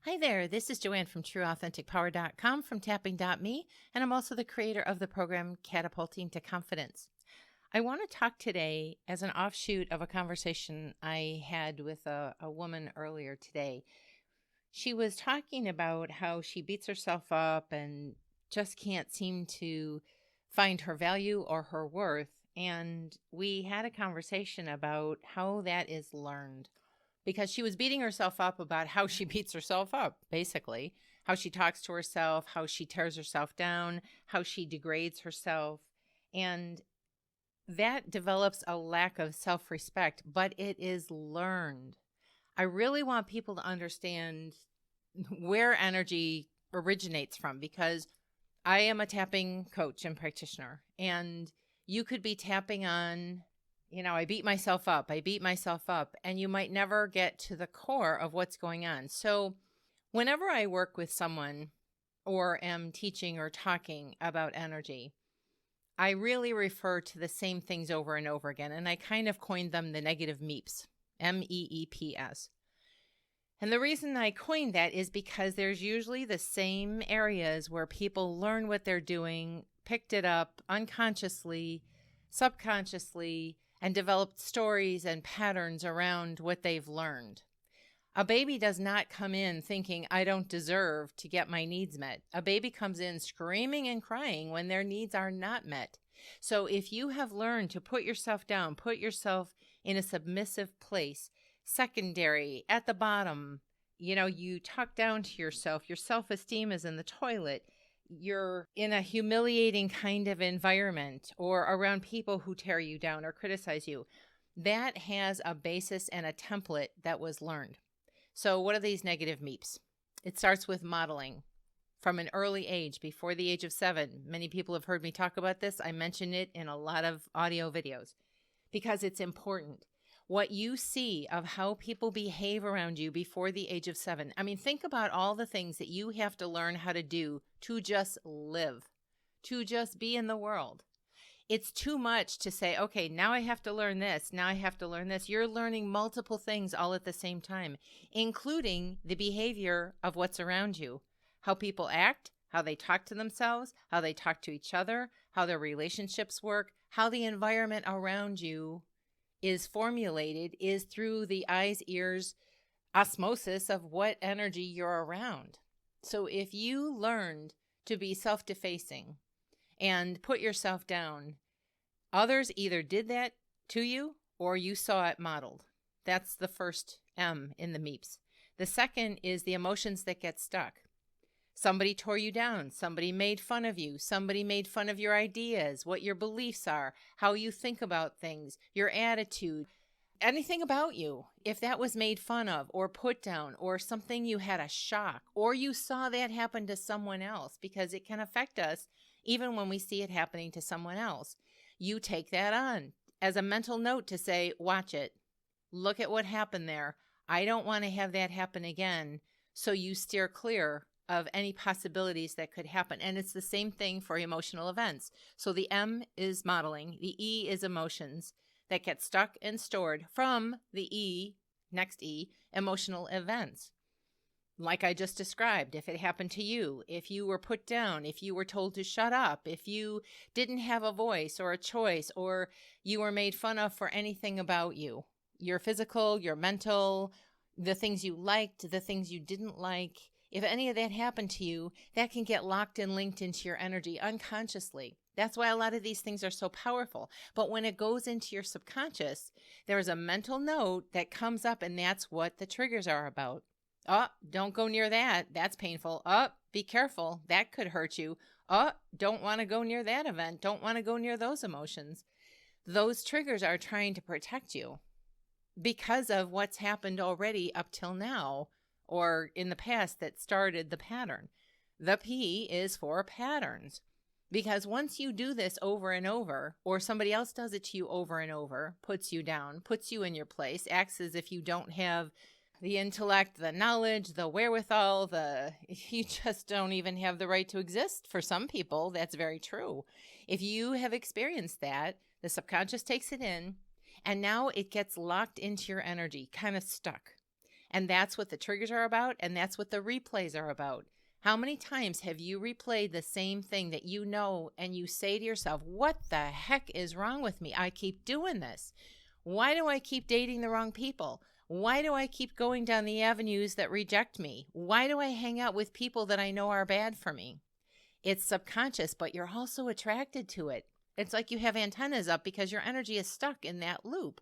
Hi there, this is Joanne from TrueAuthenticPower.com from Tapping.me, and I'm also the creator of the program Catapulting to Confidence. I want to talk today as an offshoot of a conversation I had with a woman earlier today. She was talking about how she beats herself up and just can't seem to find her value or her worth. And we had a conversation about how that is learned because she was beating herself up about how she beats herself up, basically, how she talks to herself, how she tears herself down, how she degrades herself. And that develops a lack of self-respect, but it is learned. I really want people to understand where energy originates from, because I am a tapping coach and practitioner, and you could be tapping on, I beat myself up, and you might never get to the core of what's going on. So whenever I work with someone or am teaching or talking about energy, I really refer to the same things over and over again, and I kind of coined them the negative MEEPs, MEEPS. And the reason I coined that is because there's usually the same areas where people learn what they're doing, picked it up unconsciously, subconsciously, and developed stories and patterns around what they've learned. A baby does not come in thinking, I don't deserve to get my needs met. A baby comes in screaming and crying when their needs are not met. So if you have learned to put yourself down, put yourself in a submissive place, secondary, at the bottom, you talk down to yourself, your self-esteem is in the toilet, you're in a humiliating kind of environment or around people who tear you down or criticize you, that has a basis and a template that was learned. So what are these negative MEEPs? It starts with modeling from an early age, before the age of 7. Many people have heard me talk about this. I mention it in a lot of audio videos because it's important. What you see of how people behave around you before the age of 7. I mean, think about all the things that you have to learn how to do to just live, to just be in the world. It's too much to say, okay, now I have to learn this. Now I have to learn this. You're learning multiple things all at the same time, including the behavior of what's around you, how people act, how they talk to themselves, how they talk to each other, how their relationships work, how the environment around you is formulated is through the eyes, ears, osmosis of what energy you're around. So if you learned to be self-defacing and put yourself down, others either did that to you or you saw it modeled. That's the first M in the MEEPs. The second is the emotions that get stuck. Somebody tore you down. Somebody made fun of you. Somebody made fun of your ideas, what your beliefs are, how you think about things, your attitude, anything about you. If that was made fun of or put down or something you had a shock or you saw that happen to someone else, because it can affect us even when we see it happening to someone else. You take that on as a mental note to say, watch it. Look at what happened there. I don't want to have that happen again. So you steer clear of any possibilities that could happen. And it's the same thing for emotional events. So the M is modeling, the E is emotions that get stuck and stored from the E, next E, emotional events. Like I just described, if it happened to you, if you were put down, if you were told to shut up, if you didn't have a voice or a choice, or you were made fun of for anything about you, your physical, your mental, the things you liked, the things you didn't like. If any of that happened to you, that can get locked and linked into your energy unconsciously. That's why a lot of these things are so powerful. But when it goes into your subconscious, there's a mental note that comes up, and that's what the triggers are about. Oh, don't go near that. That's painful. Oh, be careful. That could hurt you. Oh, don't want to go near that event. Don't want to go near those emotions. Those triggers are trying to protect you because of what's happened already up till now, or in the past that started the pattern. The P is for patterns. Because once you do this over and over, or somebody else does it to you over and over, puts you down, puts you in your place, acts as if you don't have the intellect, the knowledge, the wherewithal, you just don't even have the right to exist. For some people, that's very true. If you have experienced that, the subconscious takes it in, and now it gets locked into your energy, kind of stuck. And that's what the triggers are about, and that's what the replays are about. How many times have you replayed the same thing that you know, and you say to yourself, what the heck is wrong with me? I keep doing this. Why do I keep dating the wrong people? Why do I keep going down the avenues that reject me? Why do I hang out with people that I know are bad for me? It's subconscious, but you're also attracted to it. It's like you have antennas up because your energy is stuck in that loop.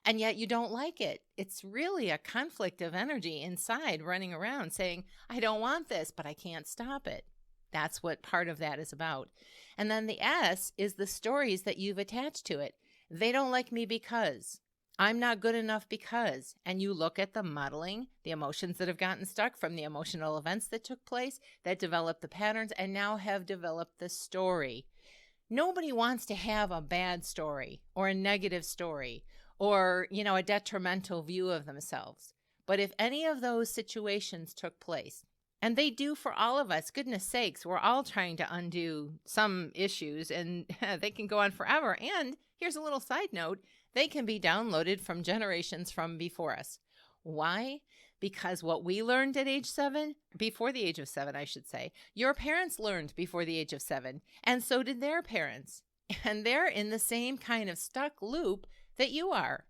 And yet you don't like it. It's really a conflict of energy inside running around saying, I don't want this, but I can't stop it. That's what part of that is about. And then the S is the stories that you've attached to it. They don't like me because. I'm not good enough because. And you look at the modeling, the emotions that have gotten stuck from the emotional events that took place, that developed the patterns, and now have developed the story. Nobody wants to have a bad story or a negative story or, a detrimental view of themselves. But if any of those situations took place, and they do for all of us, goodness sakes, we're all trying to undo some issues, and they can go on forever. And here's a little side note, they can be downloaded from generations from before us. Why? Because what we learned at age 7, before the age of 7, I should say, your parents learned before the age of 7, and so did their parents. And they're in the same kind of stuck loop that you are,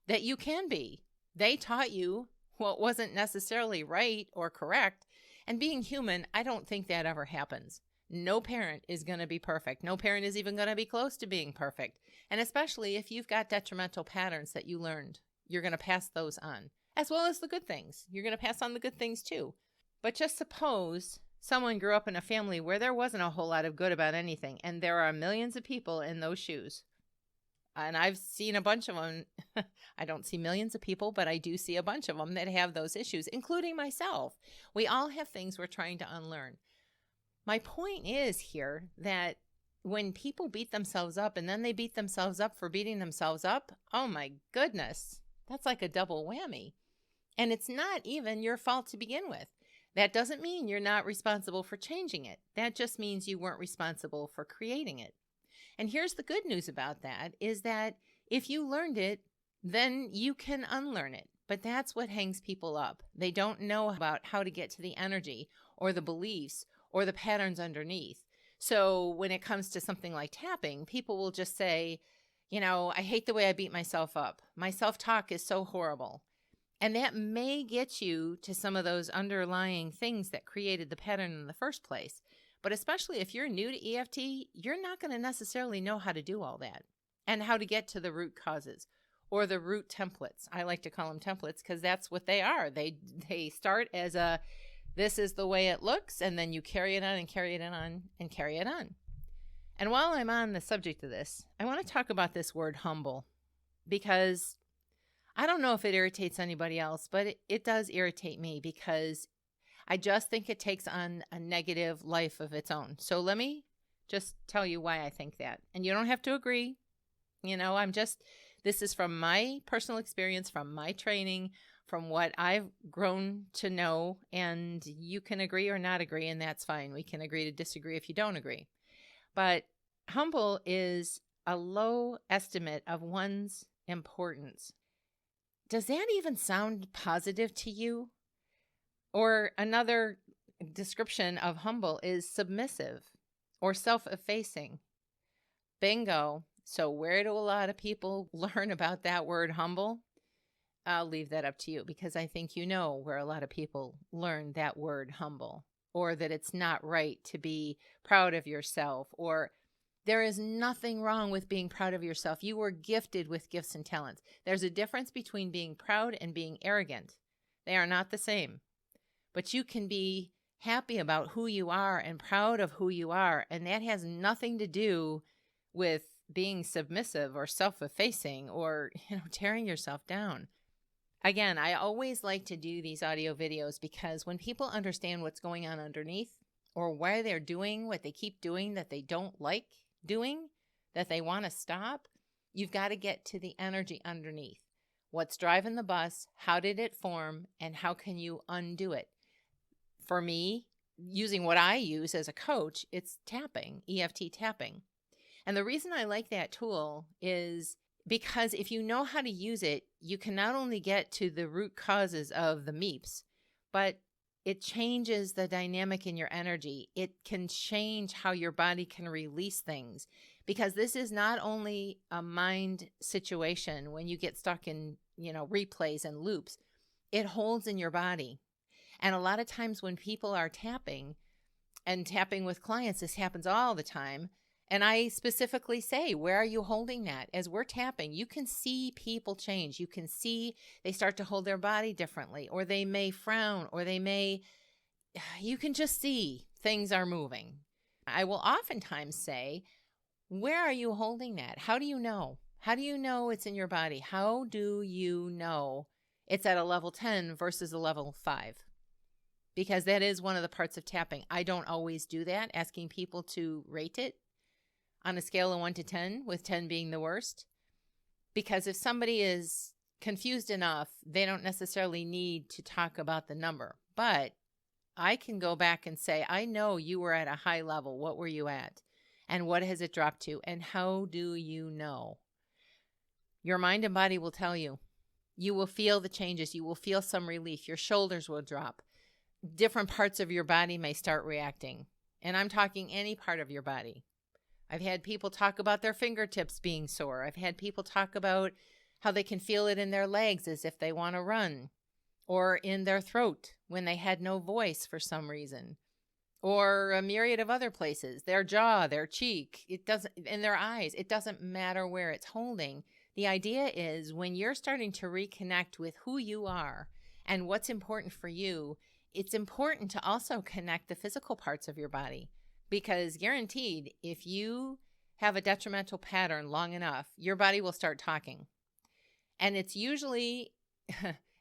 that you can be. They taught you what wasn't necessarily right or correct. And being human, I don't think that ever happens. No parent is going to be perfect. No parent is even going to be close to being perfect. And especially if you've got detrimental patterns that you learned, you're going to pass those on, as well as the good things. You're going to pass on the good things too. But just suppose someone grew up in a family where there wasn't a whole lot of good about anything, and there are millions of people in those shoes. And I've seen a bunch of them. I don't see millions of people, but I do see a bunch of them that have those issues, including myself. We all have things we're trying to unlearn. My point is here that when people beat themselves up and then they beat themselves up for beating themselves up, oh my goodness, that's like a double whammy. And it's not even your fault to begin with. That doesn't mean you're not responsible for changing it. That just means you weren't responsible for creating it. And here's the good news about that is that if you learned it, then you can unlearn it. But that's what hangs people up. They don't know about how to get to the energy or the beliefs or the patterns underneath. So when it comes to something like tapping, people will just say, I hate the way I beat myself up. My self-talk is so horrible. And that may get you to some of those underlying things that created the pattern in the first place. But especially if you're new to EFT, you're not going to necessarily know how to do all that and how to get to the root causes or the root templates. I like to call them templates because that's what they are. They start as this is the way it looks, and then you carry it on and carry it on and carry it on. And while I'm on the subject of this, I want to talk about this word humble, because I don't know if it irritates anybody else, but it does irritate me, because I just think it takes on a negative life of its own. So let me just tell you why I think that. And you don't have to agree. This is from my personal experience, from my training, from what I've grown to know, and you can agree or not agree, and that's fine. We can agree to disagree if you don't agree. But humble is a low estimate of one's importance. Does that even sound positive to you? Or another description of humble is submissive or self-effacing. Bingo. So where do a lot of people learn about that word humble? I'll leave that up to you, because I think you know where a lot of people learn that word humble, or that it's not right to be proud of yourself, or there is nothing wrong with being proud of yourself. You were gifted with gifts and talents. There's a difference between being proud and being arrogant. They are not the same. But you can be happy about who you are and proud of who you are, and that has nothing to do with being submissive or self-effacing or tearing yourself down. Again, I always like to do these audio videos because when people understand what's going on underneath, or why they're doing what they keep doing that they don't like doing, that they want to stop, you've got to get to the energy underneath. What's driving the bus? How did it form? And how can you undo it? For me, using what I use as a coach, it's tapping, EFT tapping. And the reason I like that tool is Because if you know how to use it, you can not only get to the root causes of the meeps, but it changes the dynamic in your energy. It can change how your body can release things, because this is not only a mind situation when you get stuck in, replays and loops. It holds in your body. And a lot of times when people are tapping with clients, this happens all the time. And I specifically say, where are you holding that? As we're tapping, you can see people change. You can see they start to hold their body differently, or they may frown, or you can just see things are moving. I will oftentimes say, where are you holding that? How do you know? How do you know it's in your body? How do you know it's at a level 10 versus a level 5? Because that is one of the parts of tapping. I don't always do that, asking people to rate it on a scale of 1 to 10, with 10 being the worst. Because if somebody is confused enough, they don't necessarily need to talk about the number. But I can go back and say, I know you were at a high level. What were you at? And what has it dropped to? And how do you know? Your mind and body will tell you. You will feel the changes. You will feel some relief. Your shoulders will drop. Different parts of your body may start reacting. And I'm talking any part of your body. I've had people talk about their fingertips being sore. I've had people talk about how they can feel it in their legs as if they want to run, or in their throat when they had no voice for some reason, or a myriad of other places, their jaw, their cheek, in their eyes. It doesn't matter where it's holding. The idea is, when you're starting to reconnect with who you are and what's important for you, it's important to also connect the physical parts of your body. Because guaranteed, if you have a detrimental pattern long enough, your body will start talking. And it's usually,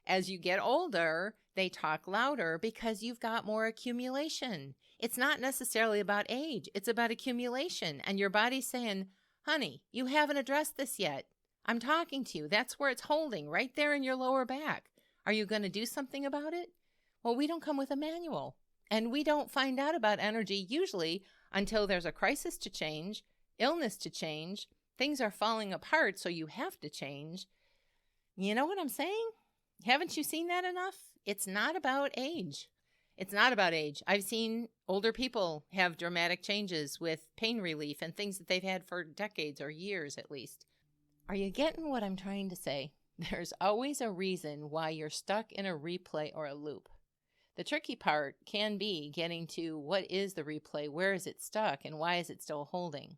as you get older, they talk louder because you've got more accumulation. It's not necessarily about age. It's about accumulation. And your body's saying, honey, you haven't addressed this yet. I'm talking to you. That's where it's holding, right there in your lower back. Are you going to do something about it? Well, we don't come with a manual. And we don't find out about energy usually until there's a crisis to change, illness to change, things are falling apart, so you have to change. You know what I'm saying? Haven't you seen that enough? It's not about age. It's not about age. I've seen older people have dramatic changes with pain relief and things that they've had for decades or years at least. Are you getting what I'm trying to say? There's always a reason why you're stuck in a replay or a loop. The tricky part can be getting to what is the replay, where is it stuck, and why is it still holding?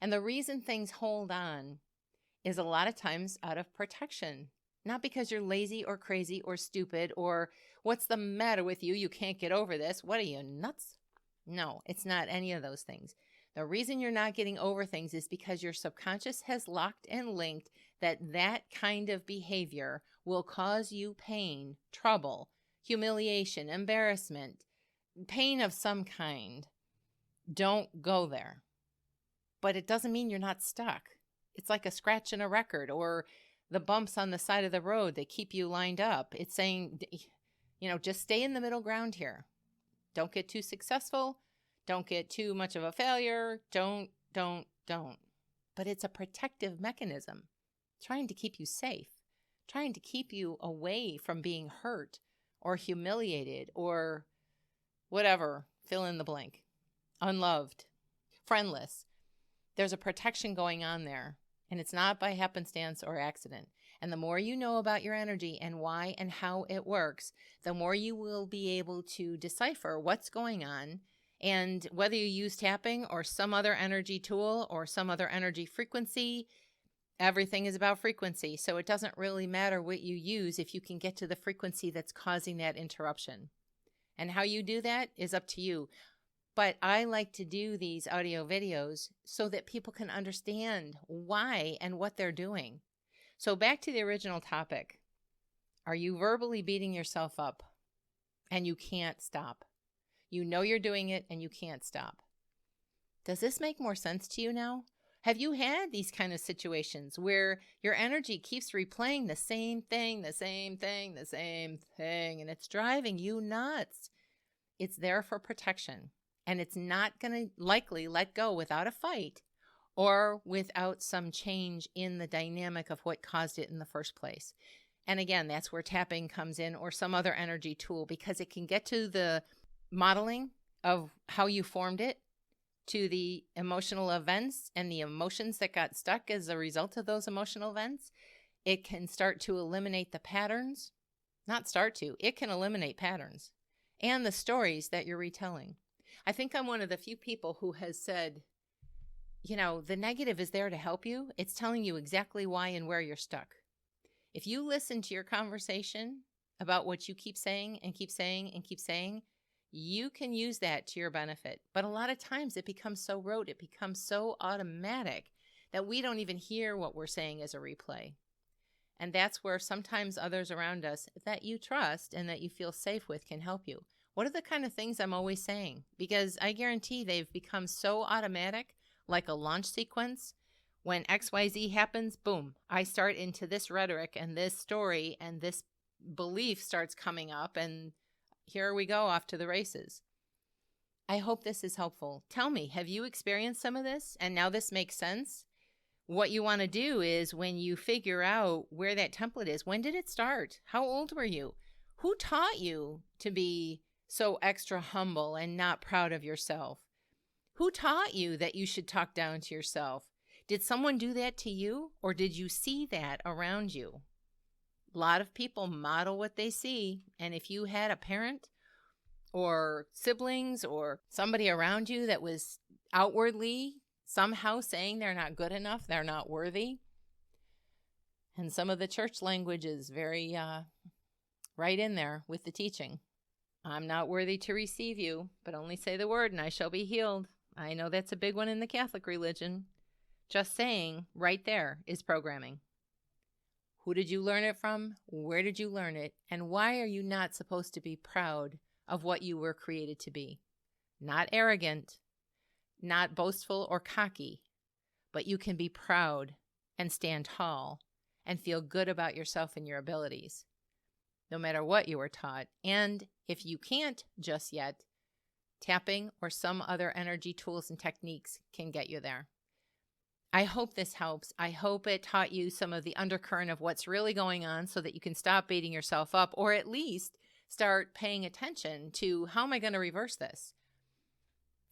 And the reason things hold on is a lot of times out of protection. Not because you're lazy or crazy or stupid or what's the matter with you? You can't get over this. What are you, nuts? No, it's not any of those things. The reason you're not getting over things is because your subconscious has locked and linked that kind of behavior will cause you pain, trouble, humiliation, embarrassment, pain of some kind. Don't go there. But it doesn't mean you're not stuck. It's like a scratch in a record or the bumps on the side of the road that keep you lined up. It's saying, just stay in the middle ground here. Don't get too successful. Don't get too much of a failure. Don't. But it's a protective mechanism trying to keep you safe, trying to keep you away from being hurt or humiliated or whatever, fill in the blank, unloved, friendless. There's a protection going on there, and it's not by happenstance or accident. And the more you know about your energy and why and how it works, the more you will be able to decipher what's going on. And whether you use tapping or some other energy tool or some other energy frequency, everything is about frequency. So it doesn't really matter what you use if you can get to the frequency that's causing that interruption. And how you do that is up to you. But I like to do these audio videos so that people can understand why and what they're doing. So back to the original topic. Are you verbally beating yourself up and you can't stop? You know you're doing it and you can't stop. Does this make more sense to you now? Have you had these kind of situations where your energy keeps replaying the same thing, and it's driving you nuts? It's there for protection, and it's not going to likely let go without a fight, or without some change in the dynamic of what caused it in the first place. And again, that's where tapping comes in, or some other energy tool, because it can get to the modeling of how you formed it, to the emotional events and the emotions that got stuck as a result of those emotional events. It can start to eliminate the patterns. Not start to, it can eliminate patterns and the stories that you're retelling. I think I'm one of the few people who has said, the negative is there to help you. It's telling you exactly why and where you're stuck. If you listen to your conversation about what you keep saying and keep saying and keep saying, you can use that to your benefit. But a lot of times it becomes so rote, it becomes so automatic that we don't even hear what we're saying as a replay. And that's where sometimes others around us that you trust and that you feel safe with can help you. What are the kind of things I'm always saying? Because I guarantee they've become so automatic, like a launch sequence. When XYZ happens, boom, I start into this rhetoric and this story, and this belief starts coming up, and here we go off to the races. I hope this is helpful. Tell me, have you experienced some of this and now this makes sense? What you want to do is, when you figure out where that template is, when did it start? How old were you? Who taught you to be so extra humble and not proud of yourself? Who taught you that you should talk down to yourself? Did someone do that to you, or did you see that around you? A lot of people model what they see, and if you had a parent or siblings or somebody around you that was outwardly somehow saying they're not good enough, they're not worthy, and some of the church language is very right in there with the teaching. I'm not worthy to receive you, but only say the word and I shall be healed. I know that's a big one in the Catholic religion. Just saying right there is programming. Who did you learn it from? Where did you learn it? And why are you not supposed to be proud of what you were created to be? Not arrogant, not boastful or cocky, but you can be proud and stand tall and feel good about yourself and your abilities, no matter what you were taught. And if you can't just yet, tapping or some other energy tools and techniques can get you there. I hope this helps. I hope it taught you some of the undercurrent of what's really going on so that you can stop beating yourself up, or at least start paying attention to, how am I going to reverse this?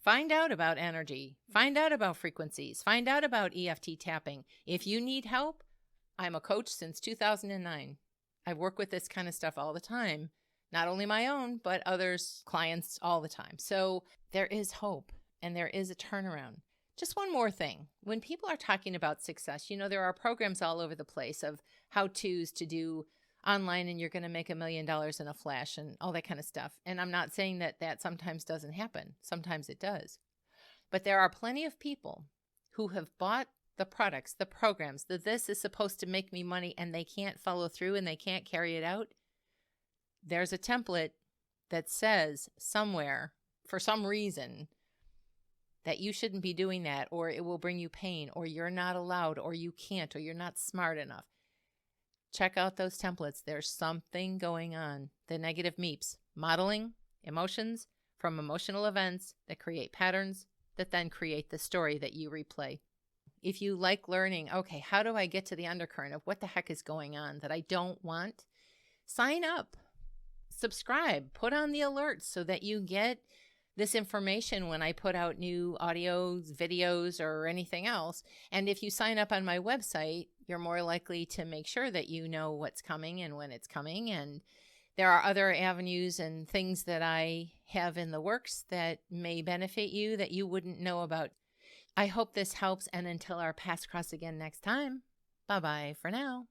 Find out about energy. Find out about frequencies. Find out about EFT tapping. If you need help, I'm a coach since 2009. I work with this kind of stuff all the time. Not only my own, but others, clients all the time. So there is hope and there is a turnaround. Just one more thing. When people are talking about success, there are programs all over the place of how-tos to do online and you're going to make $1 million in a flash and all that kind of stuff. And I'm not saying that that sometimes doesn't happen. Sometimes it does. But there are plenty of people who have bought the products, the programs, that this is supposed to make me money, and they can't follow through and they can't carry it out. There's a template that says somewhere, for some reason, that you shouldn't be doing that, or it will bring you pain, or you're not allowed, or you can't, or you're not smart enough. Check out those templates. There's something going on. The negative MEEPs, modeling emotions from emotional events that create patterns that then create the story that you replay. If you like learning, okay, how do I get to the undercurrent of what the heck is going on that I don't want? Sign up, subscribe, put on the alerts so that you get this information when I put out new audios, videos, or anything else. And if you sign up on my website, you're more likely to make sure that you know what's coming and when it's coming. And there are other avenues and things that I have in the works that may benefit you that you wouldn't know about. I hope this helps. And until our paths cross again next time, bye-bye for now.